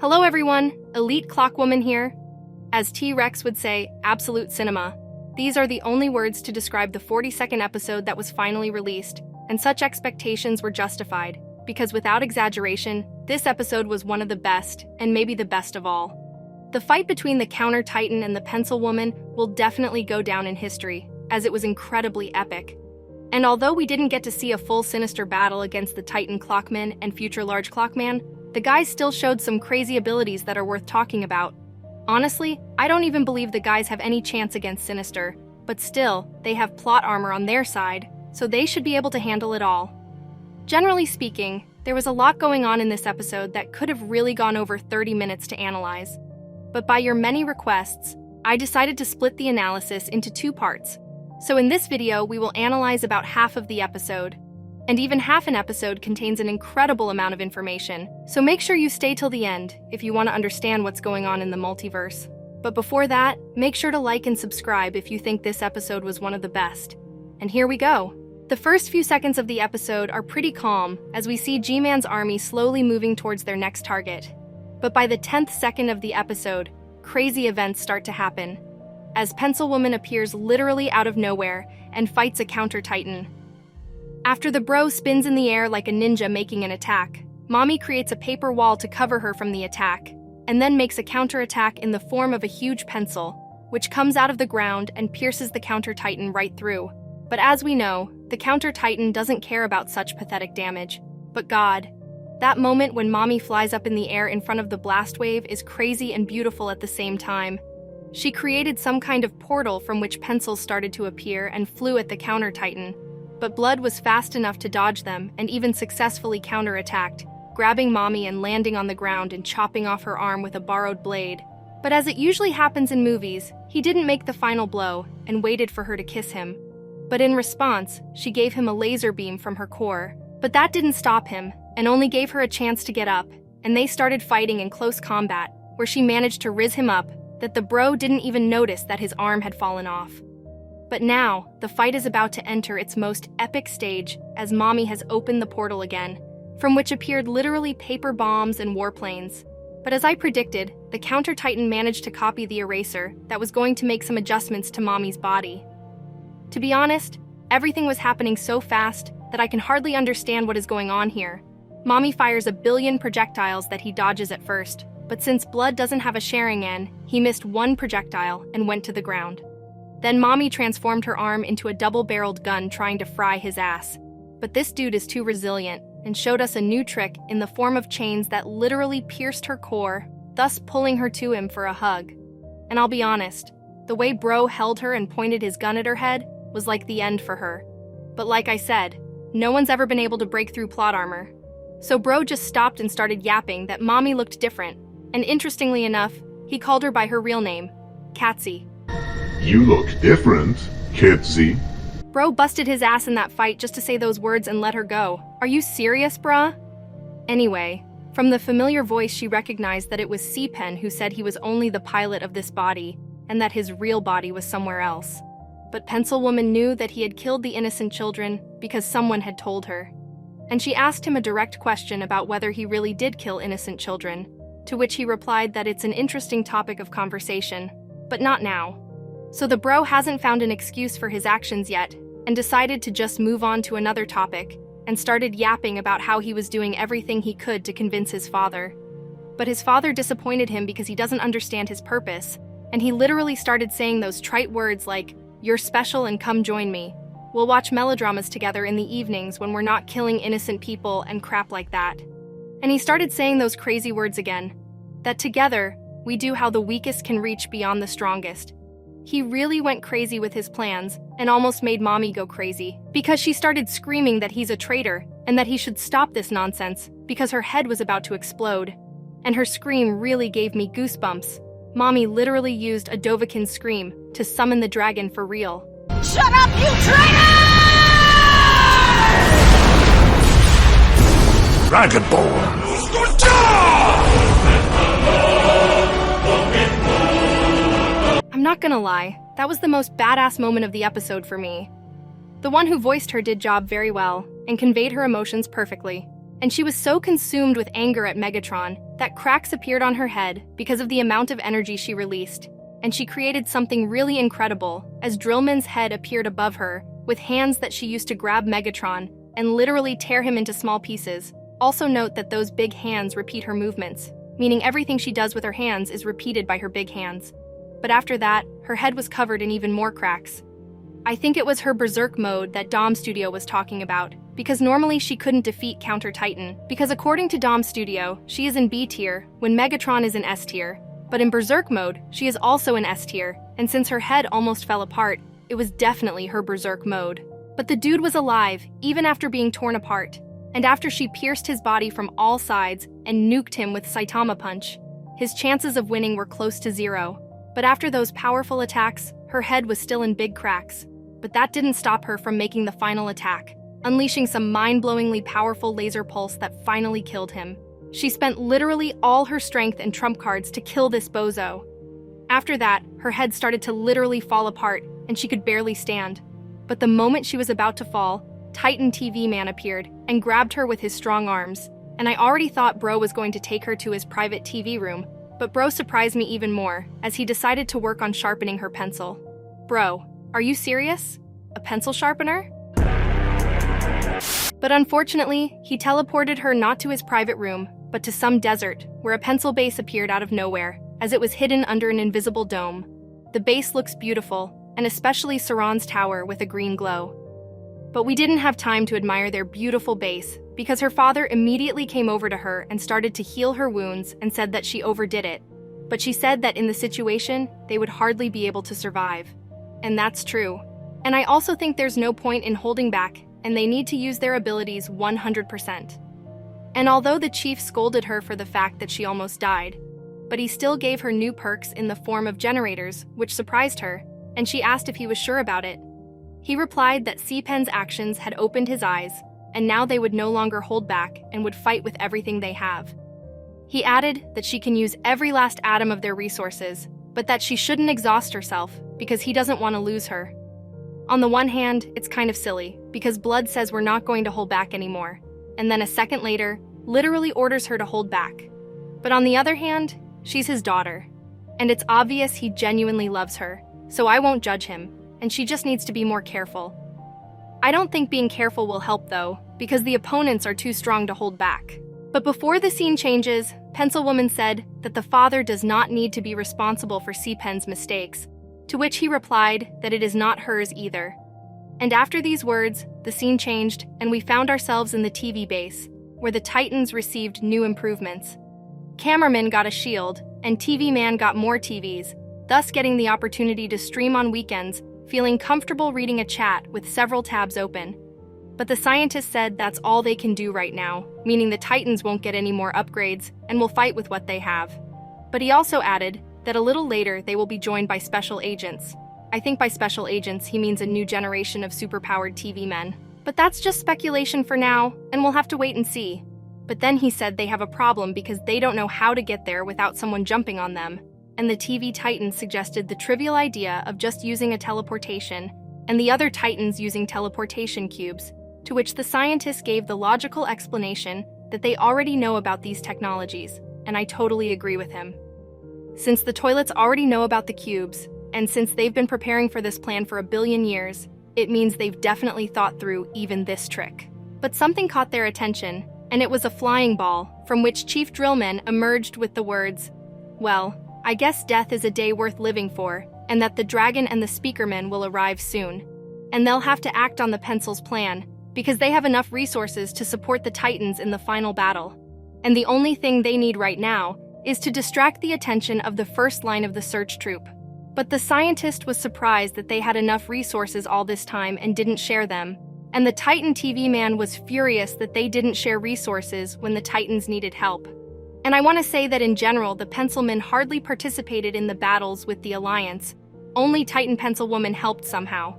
Hello everyone, Elite Clockwoman here. As T-Rex would say, absolute cinema. These are the only words to describe the 42nd episode that was finally released, and such expectations were justified, because without exaggeration, this episode was one of the best, and maybe the best of all. The fight between the Counter Titan and the Pencil Woman will definitely go down in history, as it was incredibly epic. And although we didn't get to see a full sinister battle against the Titan Clockman and future Large Clockman, the guys still showed some crazy abilities that are worth talking about. Honestly, I don't even believe the guys have any chance against Sinister, but still, they have plot armor on their side, so they should be able to handle it all. Generally speaking, there was a lot going on in this episode that could have really gone over 30 minutes to analyze. But by your many requests, I decided to split the analysis into two parts. So in this video, we will analyze about half of the episode. And even half an episode contains an incredible amount of information, so make sure you stay till the end if you want to understand what's going on in the multiverse. But before that, make sure to like and subscribe if you think this episode was one of the best. And here we go. The first few seconds of the episode are pretty calm as we see G-Man's army slowly moving towards their next target. But by the 10th second of the episode, crazy events start to happen, as Pencil Woman appears literally out of nowhere and fights a Counter Titan. After the bro spins in the air like a ninja making an attack, Mommy creates a paper wall to cover her from the attack, and then makes a counterattack in the form of a huge pencil, which comes out of the ground and pierces the Counter Titan right through. But as we know, the Counter Titan doesn't care about such pathetic damage. But God, that moment when Mommy flies up in the air in front of the blast wave is crazy and beautiful at the same time. She created some kind of portal from which pencils started to appear and flew at the Counter Titan. But Blood was fast enough to dodge them and even successfully counterattacked, grabbing Mommy and landing on the ground and chopping off her arm with a borrowed blade. But as it usually happens in movies, he didn't make the final blow and waited for her to kiss him. But in response, she gave him a laser beam from her core. But that didn't stop him, and only gave her a chance to get up, and they started fighting in close combat, where she managed to riz him up, that the bro didn't even notice that his arm had fallen off. But now, the fight is about to enter its most epic stage as Mommy has opened the portal again, from which appeared literally paper bombs and warplanes. But as I predicted, the Counter Titan managed to copy the eraser that was going to make some adjustments to Mommy's body. To be honest, everything was happening so fast that I can hardly understand what is going on here. Mommy fires a billion projectiles that he dodges at first, but since Blood doesn't have a Sharingan, he missed one projectile and went to the ground. Then Mommy transformed her arm into a double-barreled gun trying to fry his ass. But this dude is too resilient and showed us a new trick in the form of chains that literally pierced her core, thus pulling her to him for a hug. And I'll be honest, the way bro held her and pointed his gun at her head was like the end for her. But like I said, no one's ever been able to break through plot armor. So bro just stopped and started yapping that Mommy looked different, and interestingly enough, he called her by her real name, Katsy. You look different, Kitsy. Bro busted his ass in that fight just to say those words and let her go. Are you serious, bruh? Anyway, from the familiar voice she recognized that it was C-Pen who said he was only the pilot of this body, and that his real body was somewhere else. But Pencil Woman knew that he had killed the innocent children because someone had told her. And she asked him a direct question about whether he really did kill innocent children, to which he replied that it's an interesting topic of conversation, but not now. So the bro hasn't found an excuse for his actions yet, and decided to just move on to another topic, and started yapping about how he was doing everything he could to convince his father. But his father disappointed him because he doesn't understand his purpose, and he literally started saying those trite words like, "You're special and come join me. We'll watch melodramas together in the evenings when we're not killing innocent people and crap like that." And he started saying those crazy words again, that together, we do how the weakest can reach beyond the strongest. He really went crazy with his plans and almost made Mommy go crazy because she started screaming that he's a traitor and that he should stop this nonsense because her head was about to explode. And her scream really gave me goosebumps. Mommy literally used a Dovahkiin scream to summon the dragon for real. Shut up, you traitor! Dragonborn! I'm not gonna lie, that was the most badass moment of the episode for me. The one who voiced her did job very well and conveyed her emotions perfectly. And she was so consumed with anger at Megatron that cracks appeared on her head because of the amount of energy she released. And she created something really incredible as Drillman's head appeared above her with hands that she used to grab Megatron and literally tear him into small pieces. Also note that those big hands repeat her movements, meaning everything she does with her hands is repeated by her big hands. But after that, her head was covered in even more cracks. I think it was her berserk mode that domstudio was talking about, because normally she couldn't defeat Counter Titan, because according to domstudio, she is in B tier, when Megatron is in S tier. But in berserk mode, she is also in S tier, and since her head almost fell apart, it was definitely her berserk mode. But the dude was alive, even after being torn apart. And after she pierced his body from all sides and nuked him with Saitama Punch, his chances of winning were close to 0. But after those powerful attacks, her head was still in big cracks. But that didn't stop her from making the final attack, unleashing some mind-blowingly powerful laser pulse that finally killed him. She spent literally all her strength and trump cards to kill this bozo. After that, her head started to literally fall apart, and she could barely stand. But the moment she was about to fall, Titan TV Man appeared and grabbed her with his strong arms. And I already thought Bro was going to take her to his private TV room, but Bro surprised me even more as he decided to work on sharpening her pencil. Bro, are you serious? A pencil sharpener? But unfortunately, he teleported her not to his private room, but to some desert, where a pencil base appeared out of nowhere, as it was hidden under an invisible dome. The base looks beautiful, and especially Saran's tower with a green glow. But we didn't have time to admire their beautiful base, because her father immediately came over to her and started to heal her wounds and said that she overdid it. But she said that in the situation, they would hardly be able to survive. And that's true. And I also think there's no point in holding back, and they need to use their abilities 100%. And although the chief scolded her for the fact that she almost died, but he still gave her new perks in the form of generators, which surprised her, and she asked if he was sure about it. He replied that C-Pen's actions had opened his eyes, and now they would no longer hold back and would fight with everything they have. He added that she can use every last atom of their resources, but that she shouldn't exhaust herself because he doesn't want to lose her. On the one hand, it's kind of silly, because Blood says we're not going to hold back anymore, and then a second later, literally orders her to hold back. But on the other hand, she's his daughter, and it's obvious he genuinely loves her, so I won't judge him, and she just needs to be more careful. I don't think being careful will help though, because the opponents are too strong to hold back. But before the scene changes, Pencil Woman said that the father does not need to be responsible for C-Pen's mistakes, to which he replied that it is not hers either. And after these words, the scene changed and we found ourselves in the TV base, where the Titans received new improvements. Cameraman got a shield, and TV Man got more TVs, thus getting the opportunity to stream on weekends, feeling comfortable reading a chat with several tabs open. But the scientist said that's all they can do right now, meaning the Titans won't get any more upgrades and will fight with what they have. But he also added that a little later they will be joined by special agents. I think by special agents he means a new generation of superpowered TV men. But that's just speculation for now, and we'll have to wait and see. But then he said they have a problem because they don't know how to get there without someone jumping on them. And the TV Titans suggested the trivial idea of just using a teleportation, and the other Titans using teleportation cubes, to which the scientist gave the logical explanation that they already know about these technologies, and I totally agree with him. Since the toilets already know about the cubes, and since they've been preparing for this plan for 1 billion years, it means they've definitely thought through even this trick. But something caught their attention, and it was a flying ball, from which Chief Drillman emerged with the words, "Well, I guess death is a day worth living for, and that the dragon and the speakerman will arrive soon. And they'll have to act on the pencil's plan, because they have enough resources to support the Titans in the final battle. And the only thing they need right now is to distract the attention of the first line of the search troop." But the scientist was surprised that they had enough resources all this time and didn't share them. And the Titan TV man was furious that they didn't share resources when the Titans needed help. And I want to say that in general, the Pencilmen hardly participated in the battles with the Alliance. Only Titan Pencil Woman helped somehow.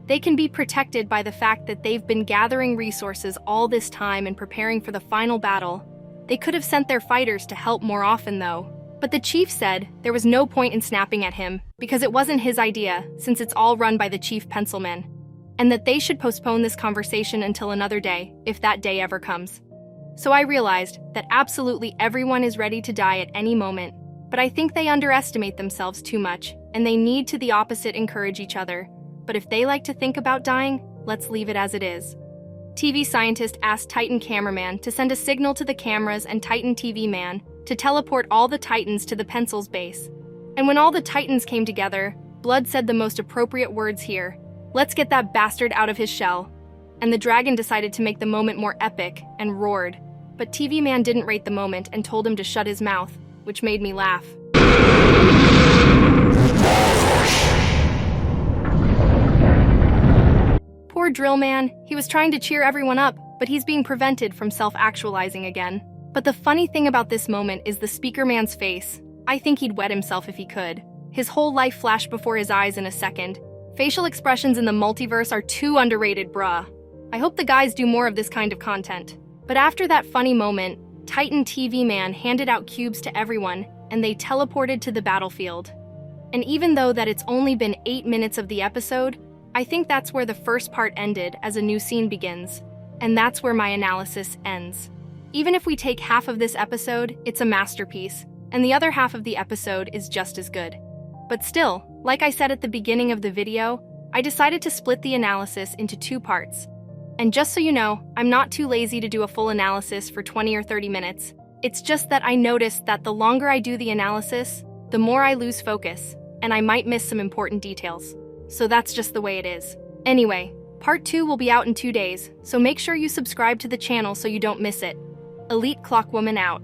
They can be protected by the fact that they've been gathering resources all this time and preparing for the final battle. They could have sent their fighters to help more often though. But the chief said there was no point in snapping at him because it wasn't his idea since it's all run by the chief Pencilman, and that they should postpone this conversation until another day, if that day ever comes. So I realized that absolutely everyone is ready to die at any moment, but I think they underestimate themselves too much, and they need to the opposite encourage each other. But if they like to think about dying, let's leave it as it is. TV scientist asked Titan cameraman to send a signal to the cameras and Titan TV man to teleport all the Titans to the pencil's base. And when all the Titans came together, Blood said the most appropriate words here: "Let's get that bastard out of his shell." And the dragon decided to make the moment more epic and roared. But TV man didn't rate the moment and told him to shut his mouth, which made me laugh. Poor Drill Man, he was trying to cheer everyone up, but he's being prevented from self-actualizing again. But the funny thing about this moment is the speaker man's face. I think he'd wet himself if he could. His whole life flashed before his eyes in a second. Facial expressions in the multiverse are too underrated, bruh. I hope the guys do more of this kind of content. But after that funny moment, Titan TV Man handed out cubes to everyone, and they teleported to the battlefield. And even though that it's only been 8 minutes of the episode, I think that's where the first part ended as a new scene begins. And that's where my analysis ends. Even if we take half of this episode, it's a masterpiece, and the other half of the episode is just as good. But still, like I said at the beginning of the video, I decided to split the analysis into 2 parts. And just so you know, I'm not too lazy to do a full analysis for 20 or 30 minutes. It's just that I noticed that the longer I do the analysis, the more I lose focus, and I might miss some important details. So that's just the way it is. Anyway, part 2 will be out in 2 days, so make sure you subscribe to the channel so you don't miss it. Elite Clockwoman out.